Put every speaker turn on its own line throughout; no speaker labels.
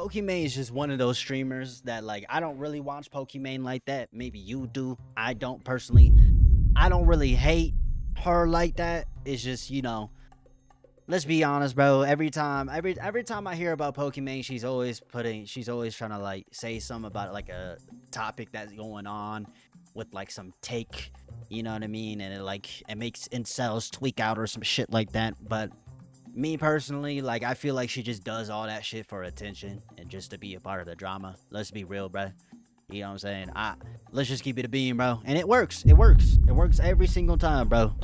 Pokimane is just one of those streamers that, like, I don't really watch Pokimane like that. Maybe you do. I don't personally. I don't really hate her like that. It's just, you know, let's be honest, bro. Every time I hear about Pokimane, she's always trying to like say something about like a topic that's going on with like some take, you know what I mean? And it makes incels tweak out or some shit like that. But me personally, like, I feel like she just does all that shit for attention and just to be a part of the drama. Let's be real, bro. You know what I'm saying? Let's just keep it a beam, bro. And it works. It works. It works every single time, bro.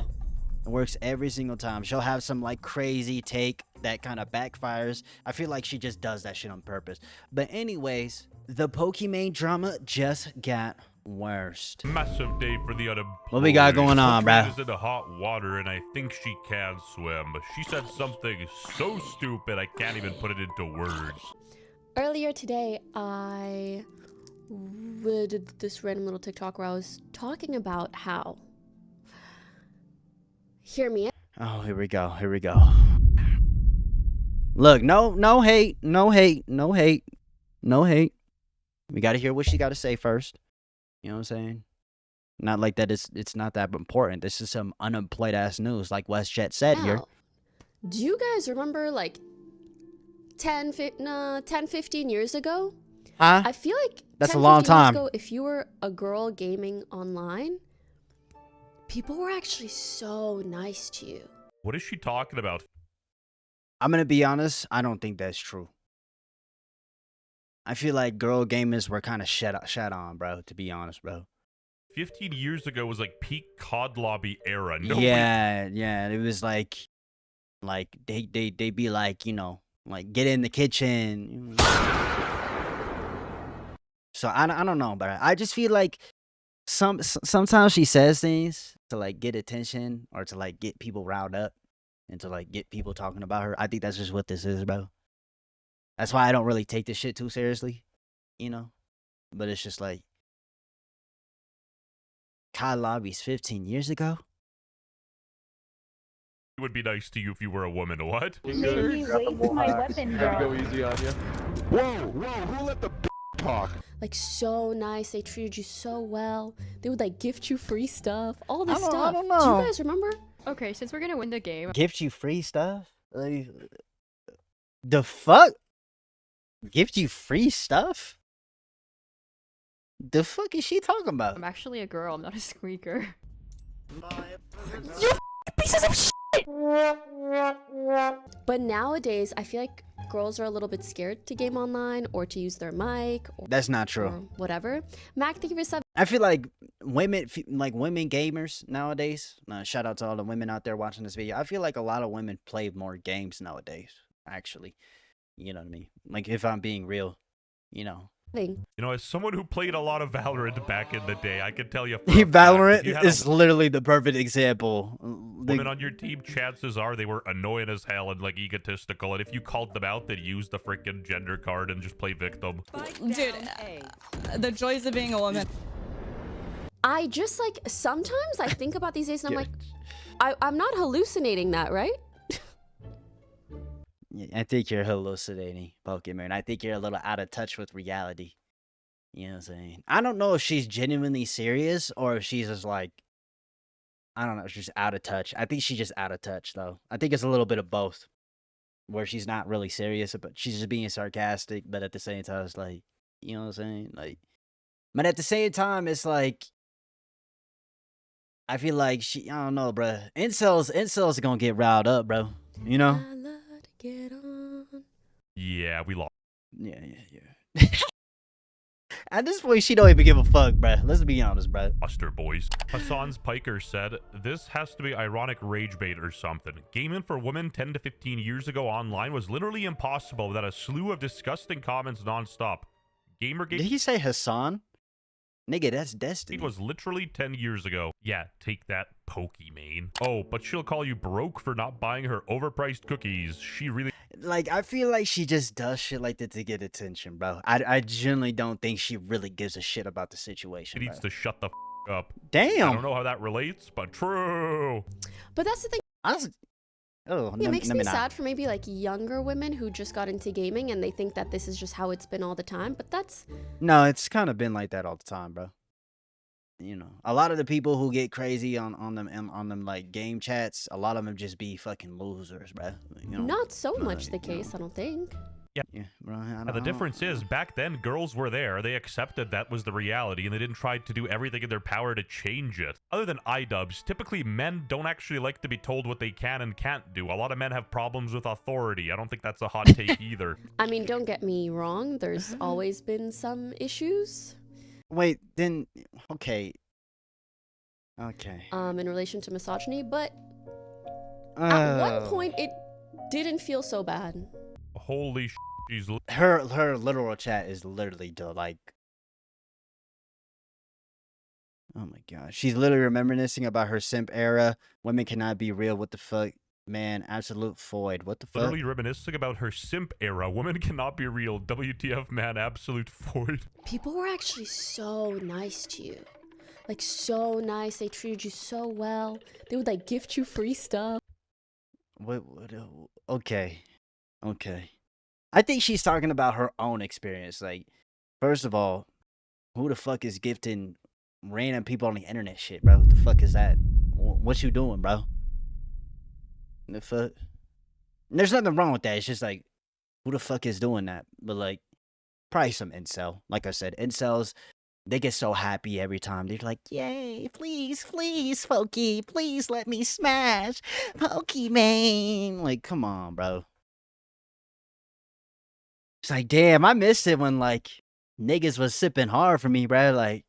It works every single time. She'll have some like crazy take that kind of backfires. I feel like she just does that shit on purpose. But anyways, the Pokimane drama just got worse.
Massive day for the unemployed.
What we got going on, bro?
She's in the hot water and I think she can swim. She said something so stupid I can't even put it into words.
Earlier today, I did this random little TikTok where I was talking about how... Hear me out.
Oh, here we go. Here we go. Look, no hate. No hate. No hate. No hate. We got to hear what she got to say first. You know what I'm saying? Not like that it's not that important. This is some unemployed ass news like WestJet said here.
Do you guys remember like 10, 15 years ago?
Huh?
I feel like
that's a long time.
Years ago, if you were a girl gaming online, people were actually so nice to you.
What is she talking about?
I'm going to be honest. I don't think that's true. I feel like girl gamers were kind of shat on, bro, to be honest, bro.
15 years ago was like peak COD lobby era.
Yeah. It was like they be like, you know, like get in the kitchen. So I don't know, but I just feel like sometimes she says things to like get attention or to like get people riled up and to like get people talking about her. I think that's just what this is, bro. That's why I don't really take this shit too seriously, you know? But it's just like, COD lobbies 15 years ago?
It would be nice to you if you were a woman. What?
Made me waste my weapon, bro.
Go easy on you. Whoa, who let the talk?
Like so nice. They treated you so well. They would like gift you free stuff. All this stuff.
I don't know.
Do you guys remember?
Okay, since we're gonna win the game.
Gift you free stuff? Like, the fuck? Gift you free stuff? The fuck is she talking about?
I'm actually a girl, I'm not a squeaker.
You pieces of shit! But nowadays, I feel like girls are a little bit scared to game online or to use their mic.
That's not true.
Or whatever. Mac, thank you for sub.
I feel like women gamers nowadays. Shout out to all the women out there watching this video. I feel like a lot of women play more games nowadays, actually. You know what I mean? Like, if I'm being real, you know.
You know, as someone who played a lot of Valorant back in the day, I can tell you.
Valorant is literally the perfect example.
Women on your team, chances are they were annoying as hell and like egotistical. And if you called them out, they'd use the freaking gender card and just play victim.
Dude, the joys of being a woman.
I just like, sometimes I think about these days and I'm like, I'm not hallucinating that, right?
I think you're hallucinating, Pokimane. I think you're a little out of touch with reality. You know what I'm saying? I don't know if she's genuinely serious or if she's just like, I don't know, she's out of touch. I think she's just out of touch, though. I think it's a little bit of both, where she's not really serious, but she's just being sarcastic, but at the same time, it's like, you know what I'm saying? Like, but at the same time, it's like, I feel like I don't know, bro. Incels are gonna get riled up, bro. You know?
Get on.
Yeah, we lost.
Yeah. At this point, she don't even give a fuck, bruh. Let's be honest, bruh.
Buster boys. Hassan's Piker said, this has to be ironic rage bait or something. Gaming for women 10 to 15 years ago online was literally impossible without a slew of disgusting comments nonstop. Gamergate.
Did he say Hassan? Nigga, that's Destiny.
It was literally 10 years ago. Yeah, take that, Pokimane. Oh, but she'll call you broke for not buying her overpriced cookies. She really...
Like, I feel like she just does shit like that to get attention, bro. I genuinely don't think she really gives a shit about the situation,
She needs to shut the up.
Damn.
I don't know how that relates, but true.
But that's the thing.
Honestly, Oh,
It makes me sad for maybe like younger women who just got into gaming and they think that this is just how it's been all the time. But that's
No, it's kind of been like that all the time, bro. You know, a lot of the people who get crazy on them like game chats, a lot of them just be fucking losers, bro. You know,
not so much the
you know.
case, I don't think.
Yeah, bro.
Now, the difference is, back then, girls were there. They accepted that was the reality, and they didn't try to do everything in their power to change it. Other than iDubbbz, typically men don't actually like to be told what they can and can't do. A lot of men have problems with authority. I don't think that's a hot take either.
I mean, don't get me wrong. There's always been some issues.
Wait, then okay.
In relation to misogyny, but at one point it didn't feel so bad.
Holy sh**, she's
her literal chat is literally like, oh my god, she's literally reminiscing about her simp era. Women cannot be real. What the fuck, man? Absolute void. What the fuck?
literally reminiscing about her simp era. Women cannot be real. WTF, man? Absolute void.
People were actually so nice to you. Like, so nice. They treated you so well. They would, like, gift you free stuff.
What okay. I think she's talking about her own experience. Like, first of all, who the fuck is gifting random people on the internet shit, bro? What the fuck is that? What you doing, bro? The fuck? There's nothing wrong with that. It's just like, who the fuck is doing that? But, like, probably some incel. Like I said, incels, they get so happy every time. They're like, yay, please, Pokey, please let me smash Pokimane. Like, come on, bro. It's like, damn, I missed it when, like, niggas was sipping hard for me, bro. Like,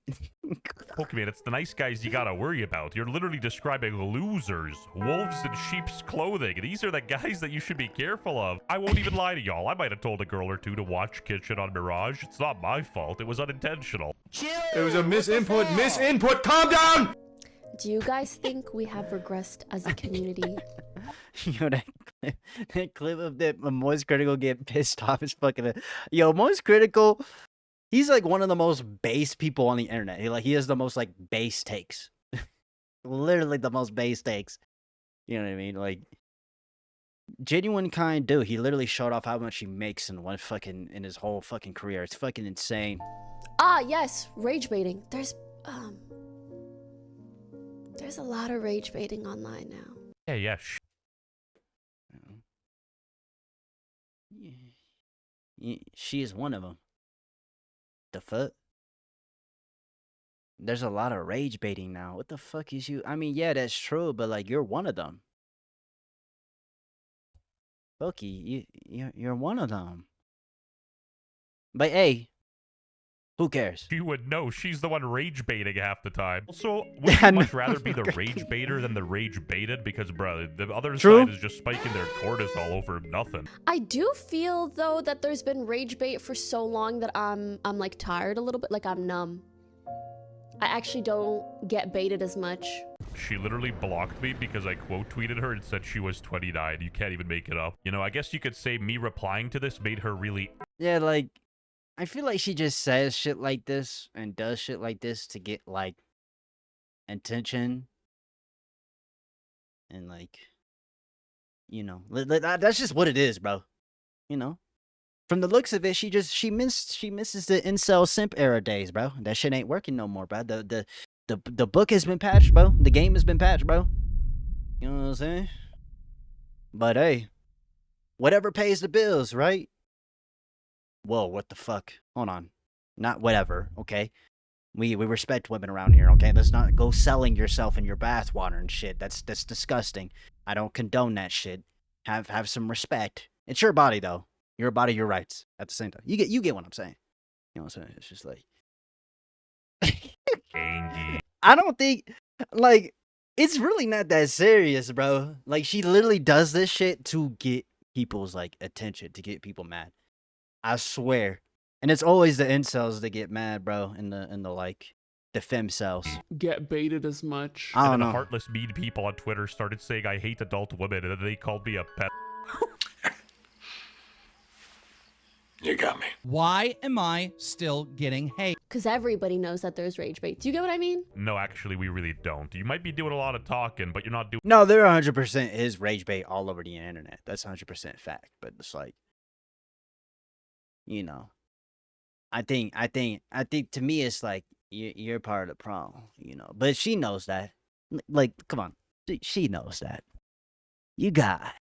Pokimane, it's the nice guys you gotta worry about. You're literally describing losers, wolves in sheep's clothing. These are the guys that you should be careful of. I won't even lie to y'all. I might have told a girl or two to watch Kitchen on Mirage. It's not my fault. It was unintentional.
It was a misinput. Calm down!
Do you guys think we have regressed as a community?
yo, that clip of that Moist Critical get pissed off is fucking. Yo, Moist Critical, he's like one of the most base people on the internet. He has the most like base takes. Literally the most base takes. You know what I mean? Like, genuine kind dude. He literally showed off how much he makes in his whole fucking career. It's fucking insane.
Ah, yes, rage baiting. There's a lot of rage baiting online now.
Yeah.
She is one of them. The fuck? There's a lot of rage baiting now. What the fuck is you? I mean, yeah, that's true, but like, you're one of them. Pokey, you're one of them. But hey, who cares?
She would know. She's the one rage baiting half the time. Also, would you much rather be the rage baiter than the rage baited? Because, bro, the other side is just spiking their cortisol over nothing.
I do feel though that there's been rage bait for so long that I'm like tired a little bit, like I'm numb. I actually don't get baited as much.
She literally blocked me because I quote tweeted her and said she was 29. You can't even make it up. You know, I guess you could say me replying to this made her really...
Yeah, like, I feel like she just says shit like this and does shit like this to get, like, attention. And, like, you know, that's just what it is, bro. You know? From the looks of it, she misses the incel simp era days, bro. That shit ain't working no more, bro. The book has been patched, bro. The game has been patched, bro. You know what I'm saying? But hey, whatever pays the bills, right? Whoa, what the fuck? Hold on. Not whatever, okay? We respect women around here, okay? Let's not go selling yourself in your bathwater and shit. That's disgusting. I don't condone that shit. Have some respect. It's your body though. Your body, your rights. At the same time, you get what I'm saying. You know what I'm saying? It's just like, I don't think, like, it's really not that serious, bro. Like, she literally does this shit to get people's like attention, to get people mad. I swear. And it's always the incels that get mad, bro, in the like the femcells.
Get baited as much.
I don't
and
know.
the heartless mean people on Twitter started saying I hate adult women, and then they called me a pet.
You got me.
Why am I still getting hate?
Because everybody knows that there's rage bait. Do you get what I mean?
No, actually, we really don't. You might be doing a lot of talking, but you're not doing.
No, there 100% is rage bait all over the internet. That's 100% fact. But it's like, you know, I think to me it's like you're part of the problem, you know. But she knows that. Like, come on, she knows that. You got.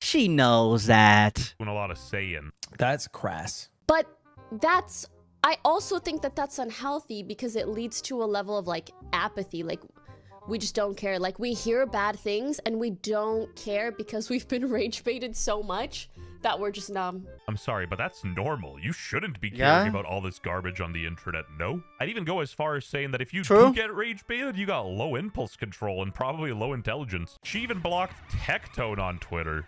She knows that.
Doing a lot of saying.
That's crass.
But that's, I also think that that's unhealthy because it leads to a level of like apathy. Like we just don't care. Like we hear bad things and we don't care because we've been rage baited so much that we're just numb.
I'm sorry, but that's normal. You shouldn't be caring
Yeah?
about all this garbage on the internet, no? I'd even go as far as saying that if you
True.
do get rage baited, you got low impulse control and probably low intelligence. She even blocked Tectone on Twitter.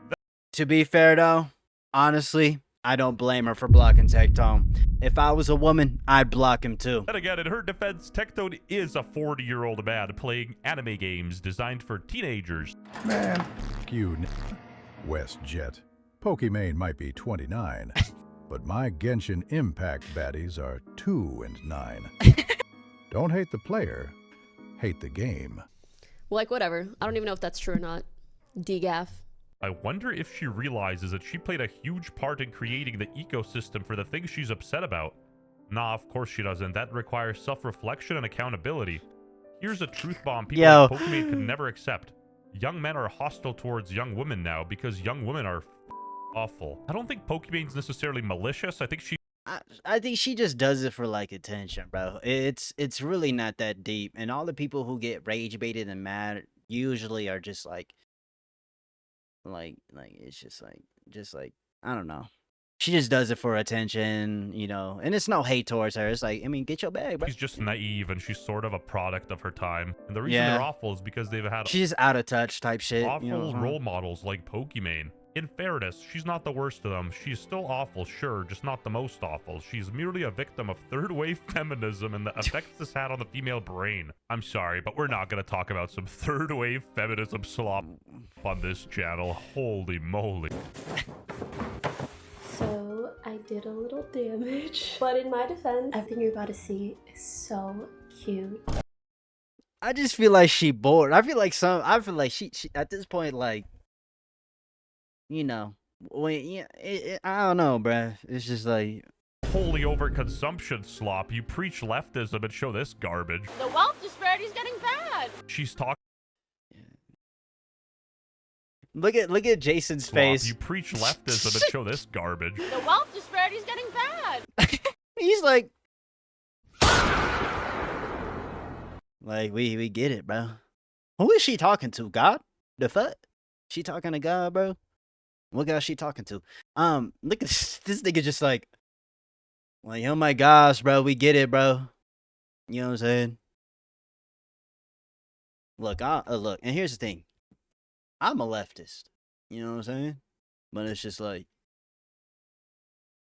To be fair though, honestly, I don't blame her for blocking Tectone. If I was a woman, I'd block him too.
Then again, in her defense, Tectone is a 40-year-old man playing anime games designed for teenagers.
Man, f*** you, WestJet. Pokimane might be 29, but my Genshin Impact baddies are 2 and 9. Don't hate the player, hate the game.
Like whatever. I don't even know if that's true or not. DGAF.
I wonder if she realizes that she played a huge part in creating the ecosystem for the things she's upset about. Nah, of course she doesn't. That requires self-reflection and accountability. Here's a truth bomb people
Yo.
like Pokimane could never accept. Young men are hostile towards young women now because young women are awful. I don't think Pokimane's necessarily malicious. I think she
I think she just does it for like attention, bro. It's really not that deep. And all the people who get rage baited and mad usually are just like it's just like I don't know. She just does it for attention, you know. And it's no hate towards her. It's like, I mean, get your bag, bro.
she's just naive and she's sort of a product of her time. And the reason
Yeah.
they're awful is because they've had
She's just out of touch type shit.
awful
You know what I'm saying?
role models like Pokimane. In fairness, she's not the worst of them. She's still awful, sure, just not the most awful. She's merely a victim of third-wave feminism and the effects this had on the female brain. I'm sorry, but we're not going to talk about some third-wave feminism slop on this channel. Holy moly.
So I did a little damage, but in my defense, everything you're about to see is so cute.
I just feel like she bored. I feel like she at this point, like, you know, when I don't know, bruh. It's just like
Holy overconsumption slop. You preach leftism and show this garbage.
The wealth disparity is getting bad.
She's talking
look at Jason's
slop.
face.
You preach leftism and show this garbage.
The wealth disparity is getting bad.
He's like we get it, bro. Who is she talking to? God? The fuck? She talking to God, bro? What guy is she talking to? Look at this nigga just like, oh my gosh, bro, we get it, bro. You know what I'm saying? Look, look, and here's the thing. I'm a leftist. You know what I'm saying? But it's just like,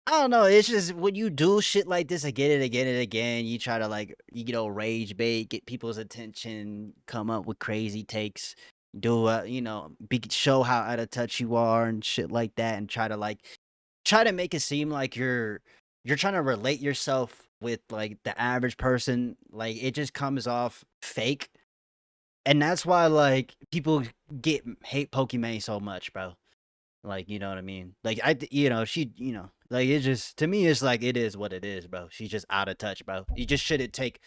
I don't know. It's just when you do shit like this again and again and again, you try to like, you know, rage bait, get people's attention, come up with crazy takes, do you know, show how out of touch you are and shit like that, and try to make it seem like you're trying to relate yourself with like the average person. Like it just comes off fake, and that's why like people hate Pokimane so much, bro. Like, you know what I mean? Like she, you know, like it just, to me, it's like it is what it is, bro. She's just out of touch, bro. You just shouldn't take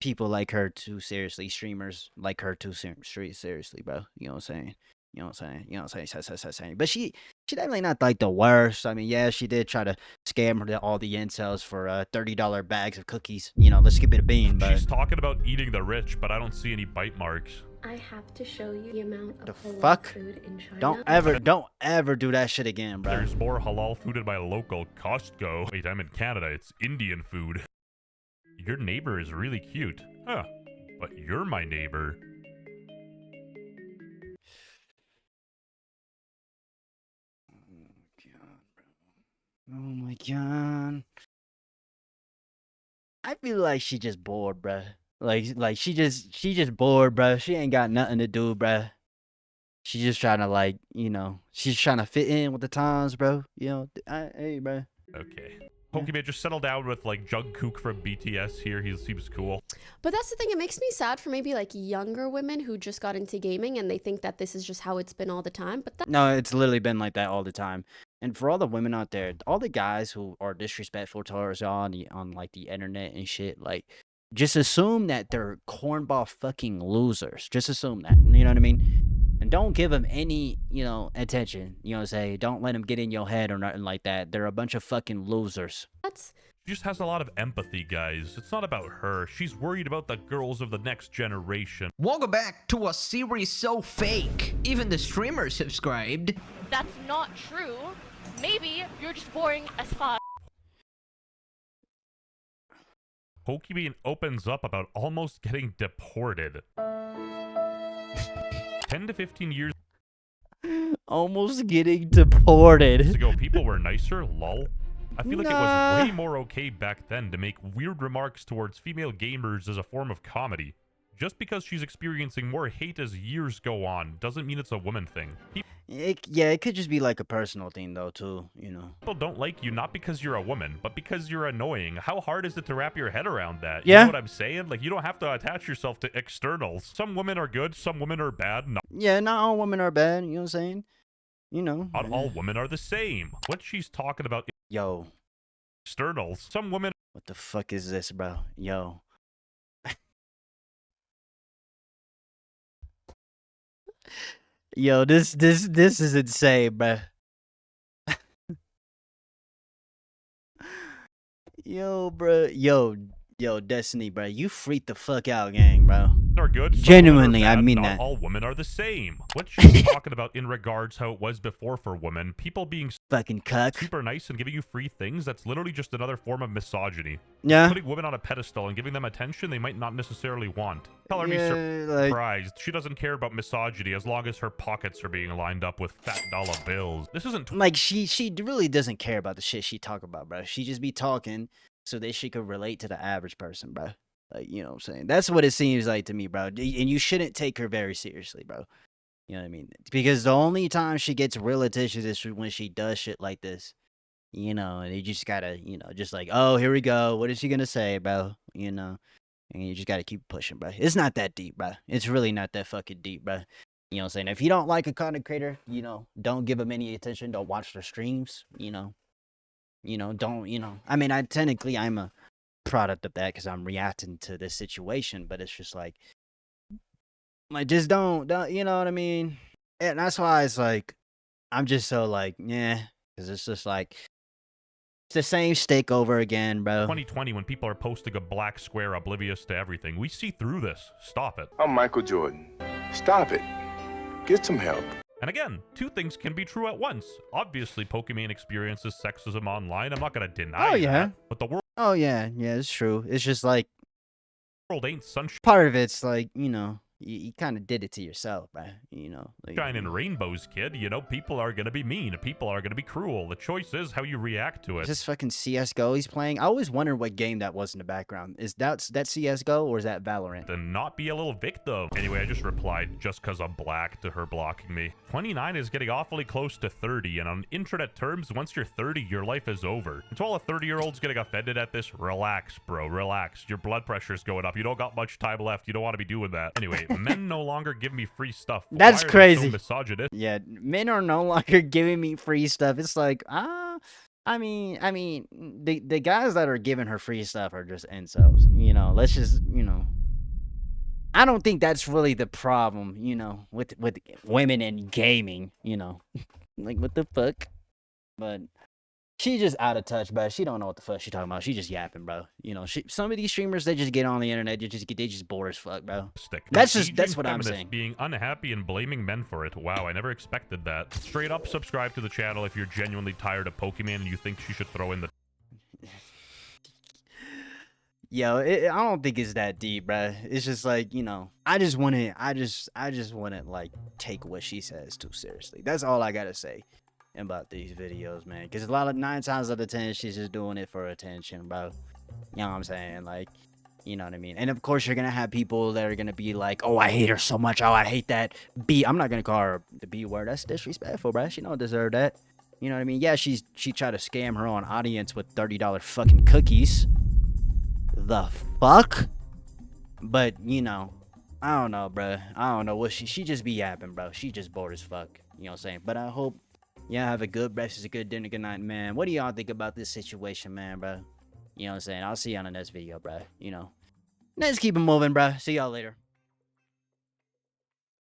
people like her too seriously, streamers like her too seriously, bro. You know what I'm saying? You know what I'm saying? But she definitely not like the worst. I mean, yeah, she did try to scam all the incels for $30 bags of cookies. You know, let's skip it a bean, but
She's talking about eating the rich, but I don't see any bite marks.
I have to show you the amount of
the
halal
fuck?
food in China.
Don't ever do that shit again, bro.
There's more halal food at my local Costco. Wait, I'm in Canada. It's Indian food. Your neighbor is really cute. Huh. But you're my neighbor.
Oh my god. I feel like she just bored, bruh. Like she just bored, bruh. She ain't got nothing to do, bruh. She's just trying to like, you know, she's trying to fit in with the times, bro. You know, hey, bruh.
Okay. Pokimane, just settle down with like Jungkook from BTS here. He seems cool.
But that's the thing, it makes me sad for maybe like younger women who just got into gaming and they think that this is just how it's been all the time. But that
No, it's literally been like that all the time. And for all the women out there, all the guys who are disrespectful to us on like the internet and shit, like just assume that they're cornball fucking losers. Just assume that. You know what I mean? And don't give them any, attention. Say, don't let them get in your head or nothing like that. They're a bunch of fucking losers.
that's
She just has a lot of empathy, guys. It's not about her. She's worried about the girls of the next generation.
Welcome back to a series so fake. Even the streamer subscribed.
That's not true. Maybe you're just boring as fuck.
Pokimane opens up about almost getting deported. 10 to 15 years
Almost getting deported.
ago, people were nicer, lol. I feel like it was way more okay back then to make weird remarks towards female gamers as a form of comedy. Just because she's experiencing more hate as years go on doesn't mean it's a woman thing.
It could just be like a personal thing though too,
People don't like you not because you're a woman, but because you're annoying. How hard is it to wrap your head around that? You
Yeah.
know what I'm saying? Like, you don't have to attach yourself to externals. Some women are good, some women are bad.
Yeah, not all women are bad, you know what I'm saying?
Not all women are the same. What she's talking about
Yo,
externals. Some women
what the fuck is this, bro? Yo. Yo, this is insane, bro. Yo, bro. Yo, Destiny, bro. You freaked the fuck out, gang, bro.
are good. Some
Genuinely,
women are
I
bad.
mean
Not
that.
all women are the same. What she's talking about in regards how it was before for women, people being
Fucking cuck.
super nice and giving you free things, that's literally just another form of misogyny.
Yeah.
Putting women on a pedestal and giving them attention they might not necessarily want. Tell her to be
Yeah, like-
surprised. She doesn't care about misogyny as long as her pockets are being lined up with fat dollar bills. This isn't
Like, she really doesn't care about the shit she talk about, bro. She just be talking so that she could relate to the average person, bro. Like, you know what I'm saying? That's what it seems like to me, bro. And you shouldn't take her very seriously, bro. You know what I mean? Because the only time she gets real attention is when she does shit like this. And you just gotta, just like, oh, here we go. What is she gonna say, bro? And you just gotta keep pushing, bro. It's not that deep, bro. It's really not that fucking deep, bro. You know what I'm saying? If you don't like a content creator, don't give them any attention. Don't watch their streams, don't, I mean, I'm a product of that because I'm reacting to this situation, but it's just like just don't, you know what I mean? And that's why it's like, I'm just so like, yeah, because it's just like, it's the same steak over again, bro.
2020 when people are posting a black square oblivious to everything. We see through this. Stop it.
I'm Michael Jordan. Stop it. Get some help.
And again, two things can be true at once. Obviously, Pokimane experiences sexism online. I'm not going to deny that. But the
Oh, yeah, it's true. It's just like,
world ain't sunshine
part of it's like, you kind of did it to yourself, bro. Like,
and rainbows, kid. People are going to be mean. People are going to be cruel. The choice is how you react to it.
Is this fucking CSGO he's playing? I always wondered what game that was in the background. Is that CSGO or is that Valorant?
And not be a little victim. Anyway, I just replied just because I'm black to her blocking me. 29 is getting awfully close to 30, and on internet terms, once you're 30, your life is over. And to all the 30-year-olds getting offended at this, relax, bro, relax. Your blood pressure's going up. You don't got much time left. You don't want to be doing that. Anyway, men no longer give me free stuff.
That's
Why are they
crazy.
So misogynist?
Yeah, men are no longer giving me free stuff. It's like, I mean, the guys that are giving her free stuff are just incels. Let's just, I don't think that's really the problem, with women in gaming, like what the fuck. But she just out of touch, bro. She don't know what the fuck she talking about. She just yapping, bro. Some of these streamers, they just get on the internet, they just bored as fuck, bro. That's what I'm saying.
Being unhappy and blaming men for it. Wow, I never expected that. Straight up, subscribe to the channel if you're genuinely tired of Pokimane and you think she should throw in the.
Yo, I don't think it's that deep, bro. It's just like, I just wouldn't like take what she says too seriously. That's all I gotta say about these videos, man. Because 9 times out of 10, she's just doing it for attention, bro. You know what I'm saying? Like, you know what I mean? And of course, you're gonna have people that are gonna be like, oh, I hate her so much. Oh, I hate that B. I'm not gonna call her the B word. That's disrespectful, bro. She don't deserve that. You know what I mean? Yeah, she tried to scam her own audience with $30 fucking cookies. The fuck? But, you know, I don't know, bro. I don't know what she just be yapping, bro. She just bored as fuck. You know what I'm saying? But I hope y'all have a good breakfast, a good dinner, good night, man. What do y'all think about this situation, man, bro? You know what I'm saying? I'll see you on the next video, bro. You know. Let's keep it moving, bro. See y'all later.